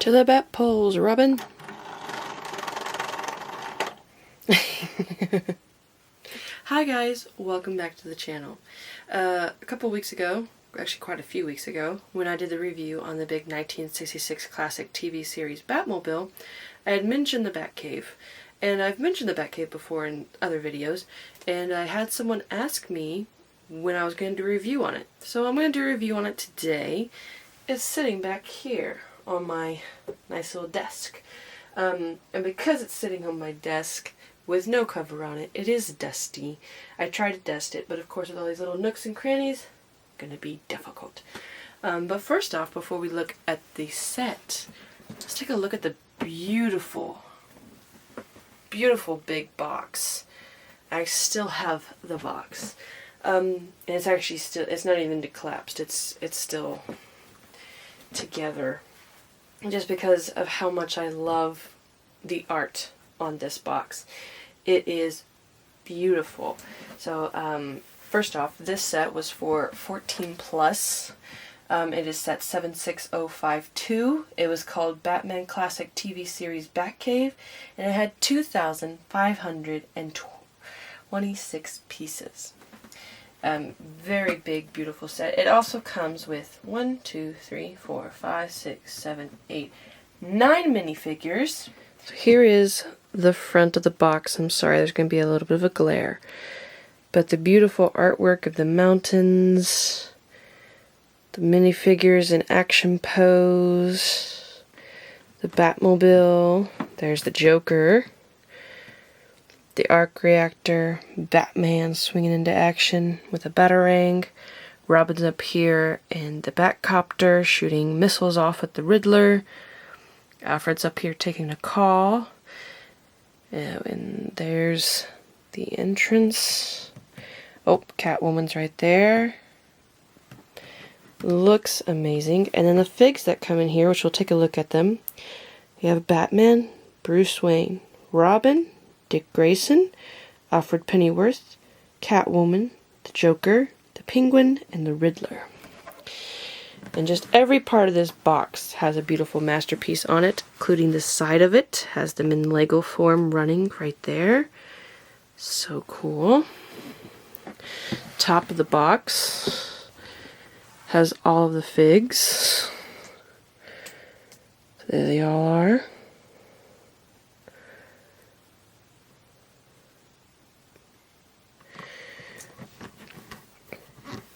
To the bat poles, Robin. Hi guys, welcome back to the channel. A couple weeks ago, actually quite a few weeks ago, when I did the review on the big 1966 classic TV series Batmobile, I had mentioned the Batcave. And I've mentioned the Batcave before in other videos, and I had someone ask me when I was going to do a review on it. So I'm going to do a review on it today. It's sitting back here on my nice little desk. And because it's sitting on my desk with no cover on it, it is dusty. I tried to dust it, but of course with all these little nooks and crannies, gonna be difficult. But first off, before we look at the set, let's take a look at the beautiful big box. I still have the box. And it's actually still, it's not even collapsed, it's still together. Just because of how much I love the art on this box. It is beautiful. So first off, this set was for 14 plus. It is set 76052. It was called Batman Classic TV Series Batcave, and it had 2,526 pieces. Very big, beautiful set. It also comes with 9 minifigures. So here is the front of the box. I'm sorry, there's going to be a little bit of a glare. But the beautiful artwork of the mountains, the minifigures in action pose, the Batmobile, there's the Joker, the arc reactor, Batman swinging into action with a batarang, Robin's up here, and the Batcopter shooting missiles off at the Riddler, Alfred's up here taking a call, and there's the entrance. Oh, Catwoman's right there. Looks amazing. And then the figs that come in here, which we'll take a look at them. We have Batman, Bruce Wayne, Robin, Dick Grayson, Alfred Pennyworth, Catwoman, the Joker, the Penguin, and the Riddler. And just every part of this box has a beautiful masterpiece on it, including the side of it. Has them in Lego form running right there. So cool. Top of the box has all of the figs. So there they all are.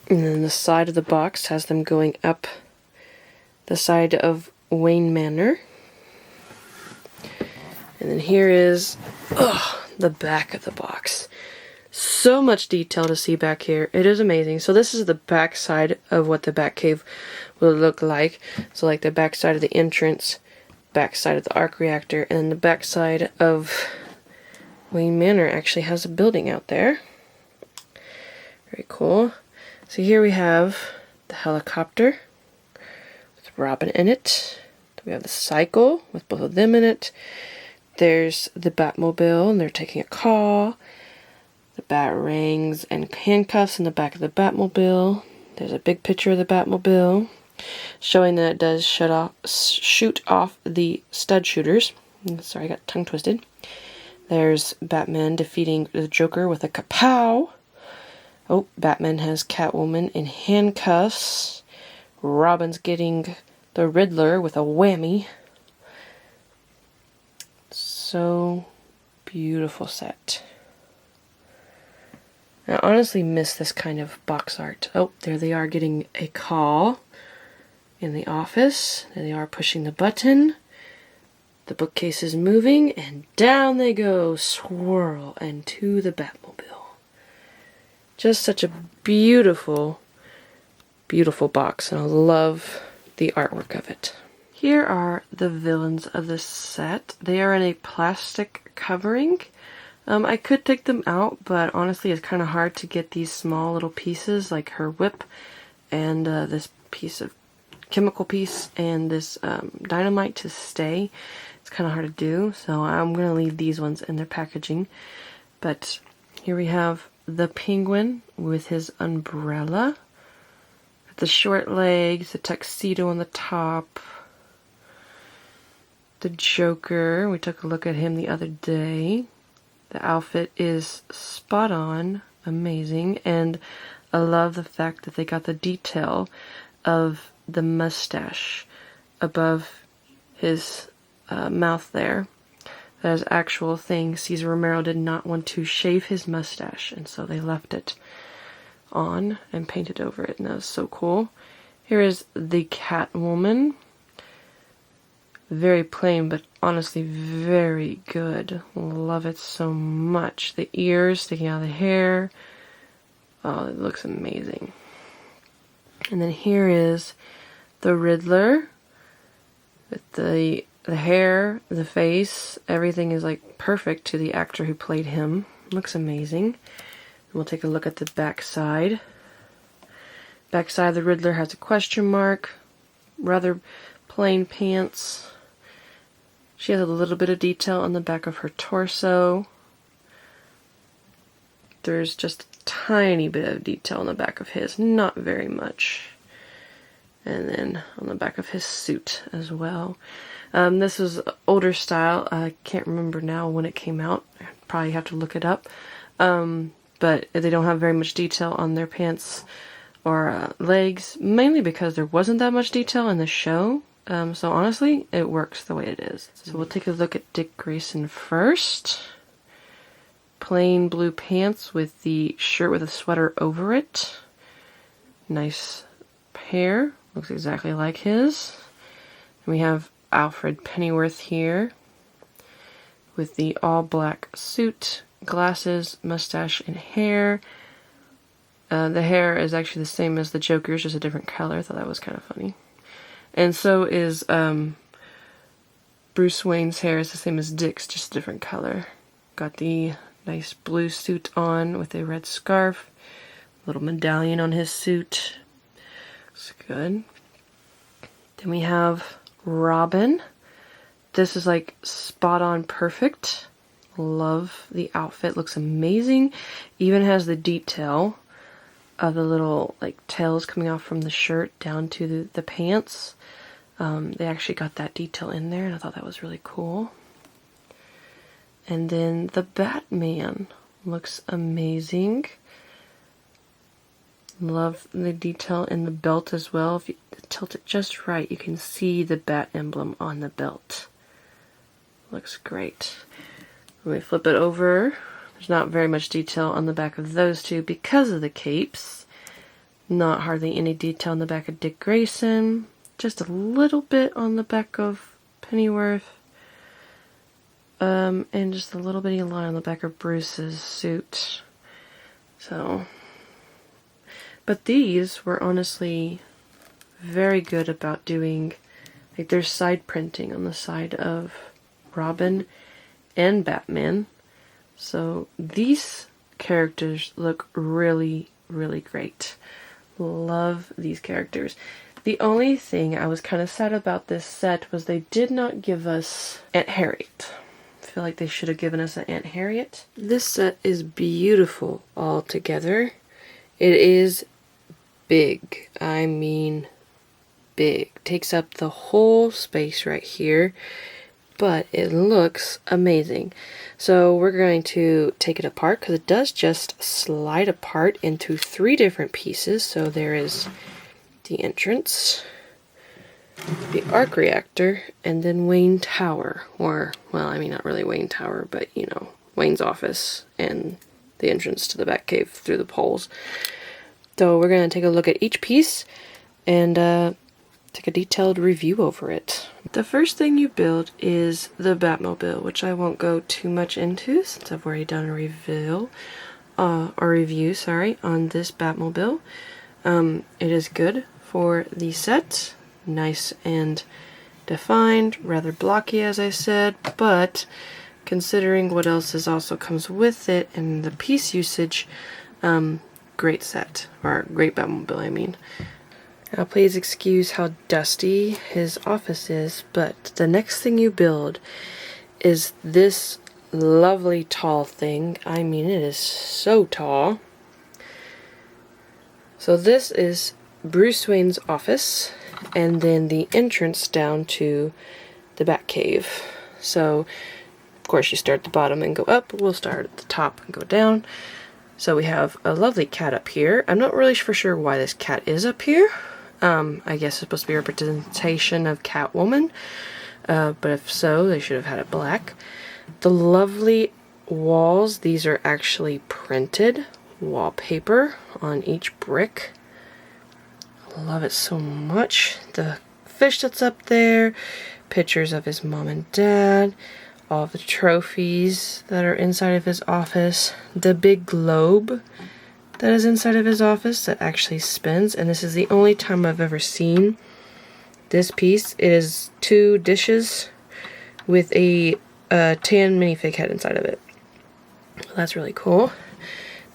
And then the side of the box has them going up the side of Wayne Manor. And then here is the back of the box. So much detail to see back here. It is amazing. So this is the back side of what the Batcave will look like. So like the back side of the entrance, back side of the arc reactor, and then the back side of Wayne Manor actually has a building out there. Very cool. So here we have the helicopter with Robin in it. We have the cycle with both of them in it. There's the Batmobile, and they're taking a call. The batarangs and handcuffs in the back of the Batmobile. There's a big picture of the Batmobile showing that it does shoot off the stud shooters. Sorry, I got tongue twisted. There's Batman defeating the Joker with a kapow. Oh, Batman has Catwoman in handcuffs. Robin's getting the Riddler with a whammy. So beautiful set. I honestly miss this kind of box art. Oh, there they are getting a call in the office. There they are pushing the button. The bookcase is moving, and down they go, swirl, and to the Batmobile. Just such a beautiful, beautiful box, and I love the artwork of it. Here are the villains of this set. They are in a plastic covering. I could take them out, but honestly it's kind of hard to get these small little pieces, like her whip, and this piece of chemical piece, and this dynamite to stay. It's kind of hard to do, so I'm going to leave these ones in their packaging. But here we have the Penguin with his umbrella, the short legs, the tuxedo on the top, the Joker. We took a look at him the other day. The outfit is spot on, amazing, and I love the fact that they got the detail of the mustache above his mouth there. That is actual thing. Cesar Romero did not want to shave his mustache, and so they left it on and painted over it, and that was so cool. Here is the Catwoman. Very plain, but honestly very good. Love it so much. The ears sticking out of the hair. Oh, it looks amazing. And then here is the Riddler. With the hair, the face, everything is like perfect to the actor who played him. Looks amazing. We'll take a look at the back side. Back side of the Riddler has a question mark. Rather plain pants. She has a little bit of detail on the back of her torso. There's just a tiny bit of detail on the back of his, not very much. And then on the back of his suit as well. This is older style. I can't remember now when it came out. I probably have to look it up. But they don't have very much detail on their pants or legs, mainly because there wasn't that much detail in the show. So honestly, it works the way it is. So we'll take a look at Dick Grayson first. Plain blue pants with the shirt with a sweater over it. Nice hair. Looks exactly like his. And we have Alfred Pennyworth here with the all-black suit, glasses, mustache, and hair. The hair is actually the same as the Joker's, just a different color. I thought that was kind of funny. And so is Bruce Wayne's hair is the same as Dick's, just a different color. Got the nice blue suit on with a red scarf. Little medallion on his suit. Looks good. Then we have Robin. This is like spot on perfect. Love the outfit. Looks amazing. Even has the detail of the little like tails coming off from the shirt down to the pants. They actually got that detail in there, and I thought that was really cool. And then the Batman looks amazing. Love the detail in the belt as well. If you tilt it just right, you can see the bat emblem on the belt. Looks great. When we flip it over, there's not very much detail on the back of those two because of the capes. Not hardly any detail on the back of Dick Grayson. Just a little bit on the back of Pennyworth. And just a little bitty line on the back of Bruce's suit. So, but these were honestly very good about doing, like there's side printing on the side of Robin and Batman. So these characters look really, really great. Love these characters. The only thing I was kind of sad about this set was they did not give us Aunt Harriet. I feel like they should have given us an Aunt Harriet. This set is beautiful altogether. It is big. I mean big. Takes up the whole space right here. But it looks amazing. So we're going to take it apart because it does just slide apart into 3 different pieces. So there is the entrance, the arc reactor, and then Wayne Tower. Or, well, I mean not really Wayne Tower, but you know, Wayne's office and the entrance to the Batcave through the poles. So we're going to take a look at each piece and take a detailed review over it. The first thing you build is the Batmobile, which I won't go too much into since I've already done a review on this Batmobile. It is good for the set. Nice and defined, rather blocky as I said, but considering what else also comes with it and the piece usage, great set, or great Batmobile I mean. Now please excuse how dusty his office is, but the next thing you build is this lovely tall thing. I mean, it is so tall. So this is Bruce Wayne's office, and then the entrance down to the Batcave. So, of course, you start at the bottom and go up. We'll start at the top and go down. So we have a lovely cat up here. I'm not really for sure why this cat is up here. I guess it's supposed to be a representation of Catwoman. But if so, they should have had it black. The lovely walls, these are actually printed wallpaper on each brick. I love it so much. The fish that's up there, pictures of his mom and dad, all the trophies that are inside of his office, the big globe that is inside of his office that actually spins, and this is the only time I've ever seen this piece. It is 2 dishes with a tan minifig head inside of it. That's really cool.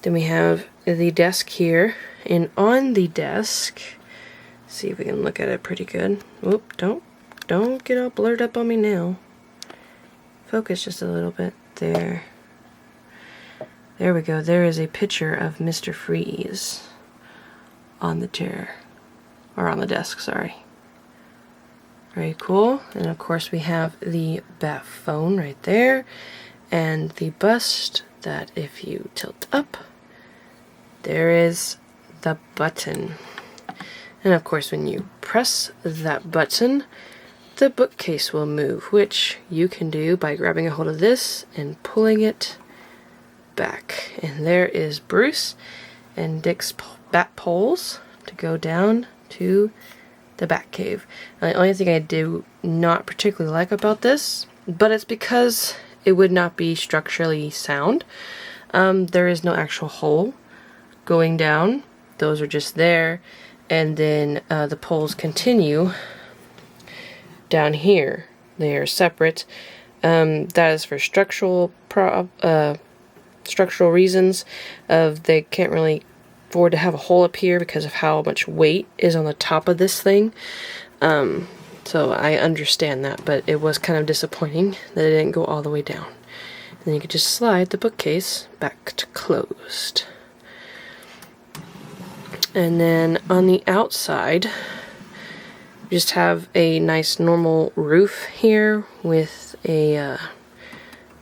Then we have the desk here, and on the desk, see if we can look at it pretty good. Whoop, don't get all blurred up on me now. Focus just a little bit. There we go. There is a picture of Mr. Freeze on the chair, or on the desk, sorry. Very cool. And of course we have the bat phone right there, and the bust that if you tilt up, there is the button. And of course when you press that button, the bookcase will move, which you can do by grabbing a hold of this and pulling it back. And there is Bruce and Dick's bat poles to go down to the Batcave. And the only thing I do not particularly like about this, but it's because it would not be structurally sound, there is no actual hole going down. Those are just there, and then the poles continue down here. They are separate. That is for structural reasons. They can't really afford to have a hole up here because of how much weight is on the top of this thing. So I understand that, but it was kind of disappointing that it didn't go all the way down. And then you could just slide the bookcase back to closed. And then on the outside, you just have a nice normal roof here with a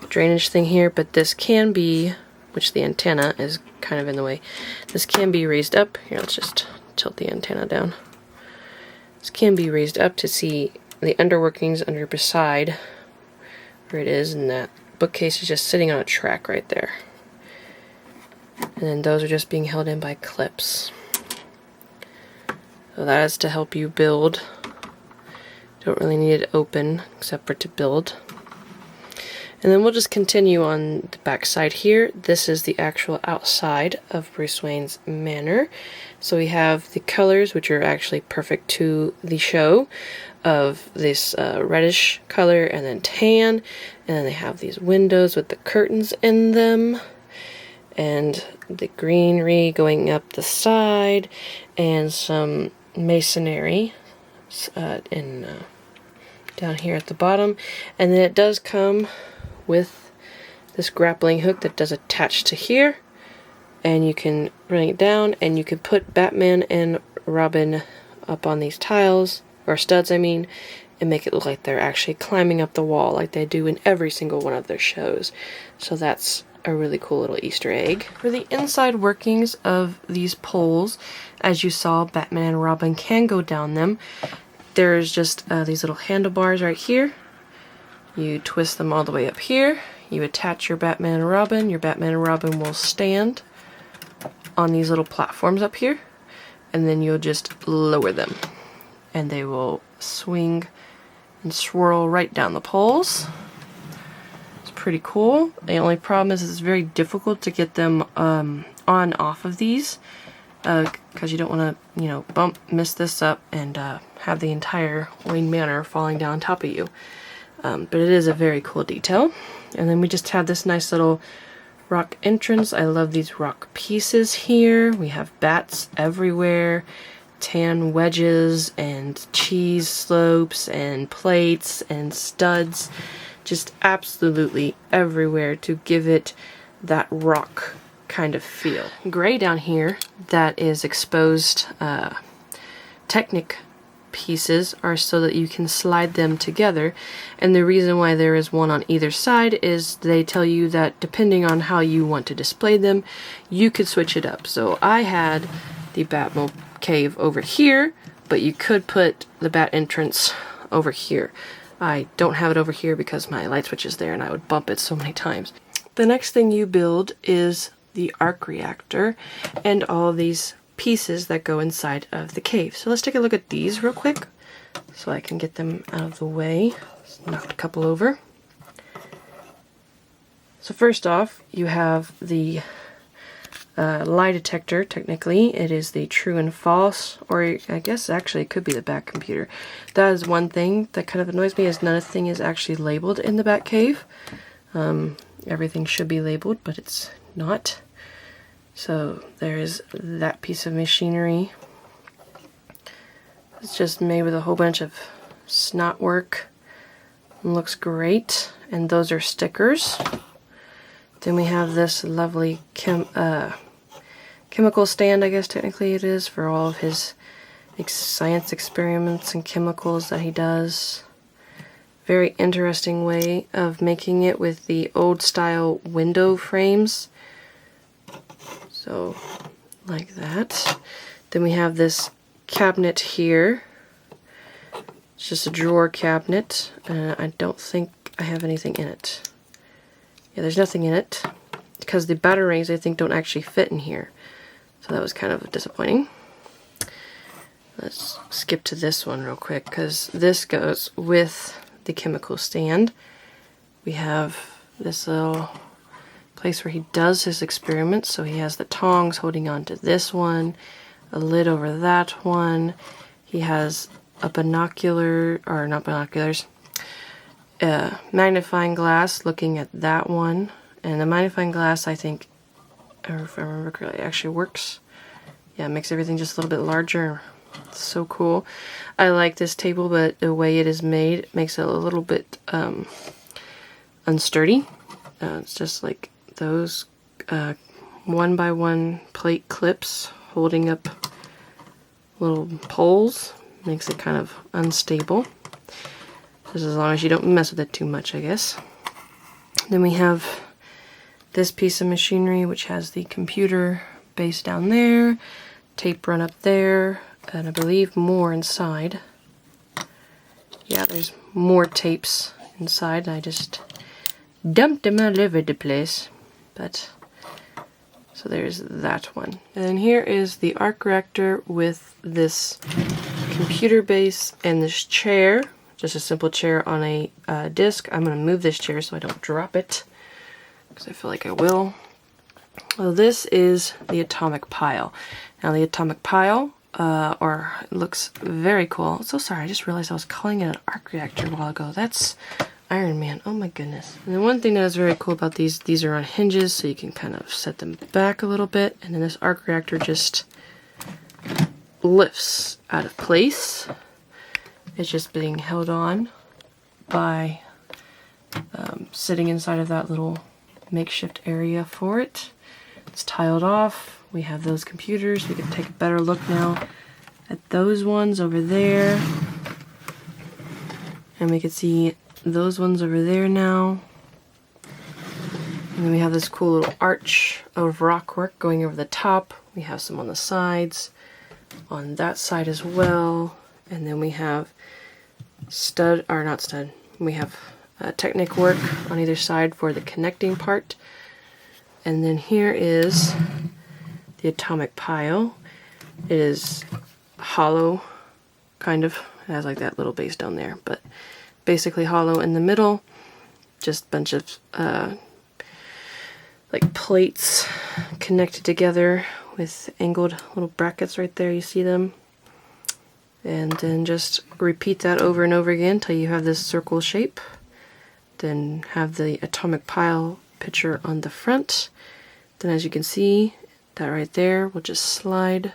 drainage thing here, but this can be, which the antenna is kind of in the way, this can be raised up. Here, let's just tilt the antenna down. This can be raised up to see the underworkings under beside where it is, and that bookcase is just sitting on a track right there. And then those are just being held in by clips. So that is to help you build. Don't really need it open except for to build. And then we'll just continue on the back side here. This is the actual outside of Bruce Wayne's manor. So we have the colors, which are actually perfect to the show, of this reddish color and then tan. And then they have these windows with the curtains in them, and the greenery going up the side, and some masonry down here at the bottom. And then it does come with this grappling hook that does attach to here, and you can bring it down and you can put Batman and Robin up on these tiles, or studs I mean, and make it look like they're actually climbing up the wall like they do in every single one of their shows. So that's a really cool little Easter egg. For the inside workings of these poles, as you saw, Batman and Robin can go down them. There's just these little handlebars right here. You twist them all the way up here. You attach your Batman and Robin. Your Batman and Robin will stand on these little platforms up here, and then you'll just lower them, and they will swing and swirl right down the poles. It's pretty cool. The only problem is it's very difficult to get them on off of these, because you don't want to, you know, miss this up and have the entire Wayne Manor falling down on top of you. But it is a very cool detail. And then we just have this nice little rock entrance. I love these rock pieces here. We have bats everywhere, tan wedges and cheese slopes and plates and studs, just absolutely everywhere to give it that rock kind of feel. Gray down here, that is exposed Technic pieces are so that you can slide them together, and the reason why there is one on either side is they tell you that depending on how you want to display them, you could switch it up. So I had the Batcave over here, but you could put the Bat entrance over here. I don't have it over here because my light switch is there and I would bump it so many times. The next thing you build is the arc reactor and all these pieces that go inside of the cave. So let's take a look at these real quick so I can get them out of the way. Just knocked a couple over. So first off, you have the lie detector. Technically it is the true and false, or I guess actually it could be the Bat computer. That is one thing that kind of annoys me, is nothing is actually labeled in the Batcave. Everything should be labeled, but it's not. So there is that piece of machinery. It's just made with a whole bunch of snot work. Looks great. And those are stickers. Then we have this lovely chemical stand, I guess technically it is, for all of his science experiments and chemicals that he does. Very interesting way of making it with the old style window frames. So, like that. Then we have this cabinet here. It's just a drawer cabinet. I don't think I have anything in it. Yeah, there's nothing in it, because the batarangs I think don't actually fit in here. So that was kind of disappointing. Let's skip to this one real quick, because this goes with the chemical stand. We have this little place where he does his experiments. So he has the tongs holding on to this one, a lid over that one. He has a binocular, or not binoculars, magnifying glass looking at that one. And the magnifying glass, I think, or if I remember correctly, actually works. Yeah, it makes everything just a little bit larger. It's so cool. I like this table, but the way it is made makes it a little bit unsturdy. It's just like those 1x1 plate clips holding up little poles. Makes it kind of unstable. Just as long as you don't mess with it too much, I guess. Then we have this piece of machinery, which has the computer base down there, tape run up there, and I believe more inside. Yeah, there's more tapes inside. I just dumped them all over the place. But, so there's that one. And then here is the arc reactor with this computer base and this chair. Just a simple chair on a disc. I'm going to move this chair so I don't drop it, because I feel like I will. Well, this is the atomic pile. Now the atomic pile, it looks very cool. So sorry, I just realized I was calling it an arc reactor a while ago. That's Iron Man. Oh my goodness. And the one thing that is very cool about these are on hinges, so you can kind of set them back a little bit. And then this arc reactor just lifts out of place. It's just being held on by sitting inside of that little makeshift area for it. It's tiled off. We have those computers. We can take a better look now at those ones over there. And we can see those ones over there now. And then we have this cool little arch of rock work going over the top. We have some on the sides, on that side as well. And then we have we have Technic work on either side for the connecting part. And then here is the atomic pile. It is hollow, kind of. It has like that little base down there, but basically hollow in the middle. Just a bunch of like plates connected together with angled little brackets right there. You see them? And then just repeat that over and over again until you have this circle shape. Then have the atomic pile picture on the front. Then as you can see, that right there will just slide.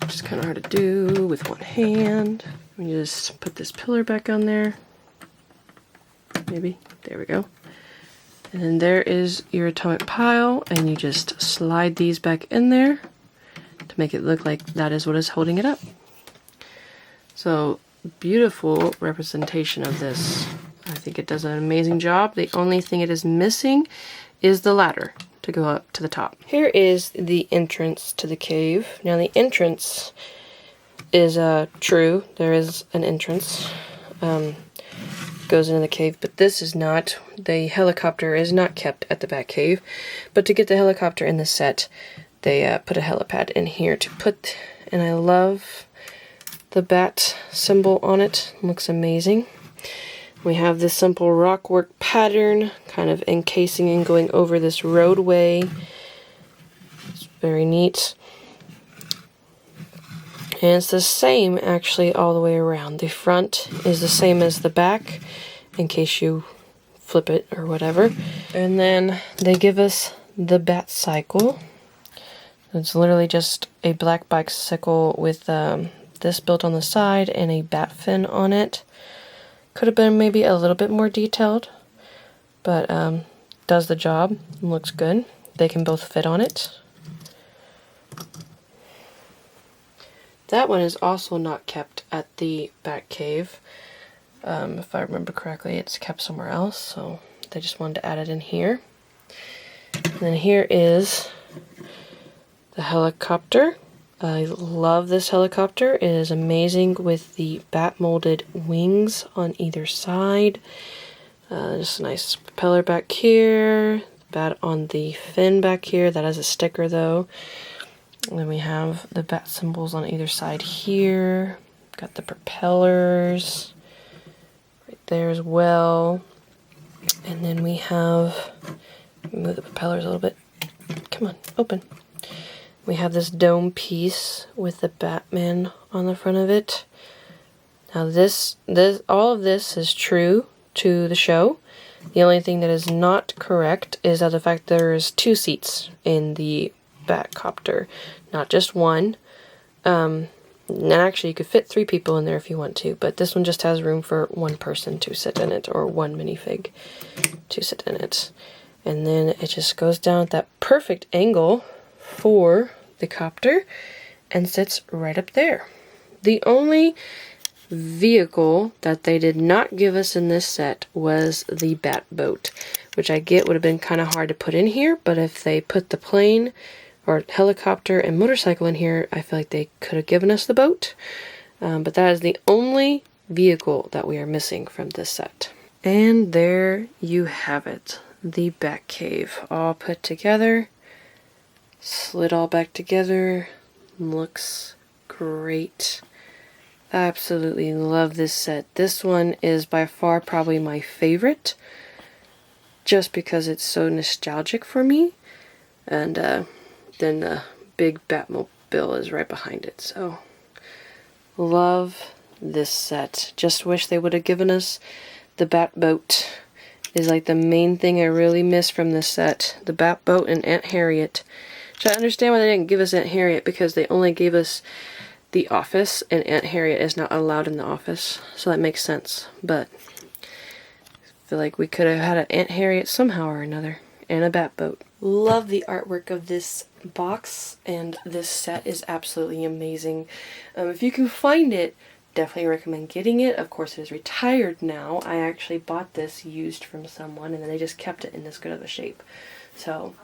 Which is kind of hard to do with one hand. You just put this pillar back on there. Maybe. There we go. And then there is your atomic pile, and you just slide these back in there to make it look like that is what is holding it up. So, beautiful representation of this. I think it does an amazing job. The only thing it is missing is the ladder to go up to the top. Here is the entrance to the cave. Now the entrance is true. There is an entrance. Goes into the cave, but this is not. The helicopter is not kept at the Batcave, but to get the helicopter in the set, they put a helipad in here to put, and I love the bat symbol on it. It looks amazing. We have this simple rockwork pattern, kind of encasing and going over this roadway. It's very neat. And it's the same actually all the way around. The front is the same as the back, in case you flip it or whatever. And then they give us the bat cycle. It's literally just a black bicycle with this built on the side and a bat fin on it. Could have been maybe a little bit more detailed, but does the job. Looks good. They can both fit on it. That one is also not kept at the Batcave. If I remember correctly, it's kept somewhere else, so they just wanted to add it in here. And then here is the helicopter. I love this helicopter. It is amazing with the bat molded wings on either side. Just a nice propeller back here. Bat on the fin back here. That has a sticker though. And then we have the bat symbols on either side here. Got the propellers right there as well. And then we have, move the propellers a little bit. Come on, open. We have this dome piece with the Batman on the front of it. Now all of this is true to the show. The only thing that is not correct is that the fact there's 2 seats in the Batcopter, not just one. And actually you could fit 3 people in there if you want to, but this one just has room for 1 person to sit in it, or 1 minifig to sit in it. And then it just goes down at that perfect angle for the copter and sits right up there. The only vehicle that they did not give us in this set was the bat boat, which I get would have been kind of hard to put in here, but if they put the plane or helicopter and motorcycle in here, I feel like they could have given us the boat. But that is the only vehicle that we are missing from this set. And there you have it. The Batcave all put together. Slid all back together. Looks great. Absolutely love this set. This one is by far probably my favorite, just because it's so nostalgic for me. And then the big Batmobile is right behind it. So, love this set. Just wish they would have given us the Batboat. Is like the main thing I really miss from this set. The Batboat and Aunt Harriet. Which I understand why they didn't give us Aunt Harriet, because they only gave us the office, and Aunt Harriet is not allowed in the office. So that makes sense. But I feel like we could have had an Aunt Harriet somehow or another. And a Batboat. Love the artwork of this box, and this set is absolutely amazing. If you can find it, definitely recommend getting it. Of course, it is retired now. I actually bought this used from someone, and then they just kept it in this good of a shape. So,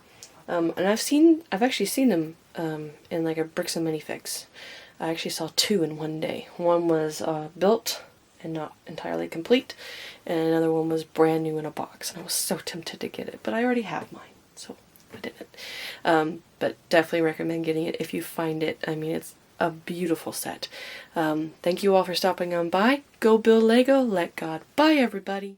and I've actually seen them in like a Bricks and Minifigs. I actually saw 2 in one day. One was built and not entirely complete, and another one was brand new in a box, and I was so tempted to get it, but I already have mine, so I didn't. But definitely recommend getting it if you find it. I mean, it's a beautiful set. Thank you all for stopping on by. Go build Lego, let God. Bye everybody.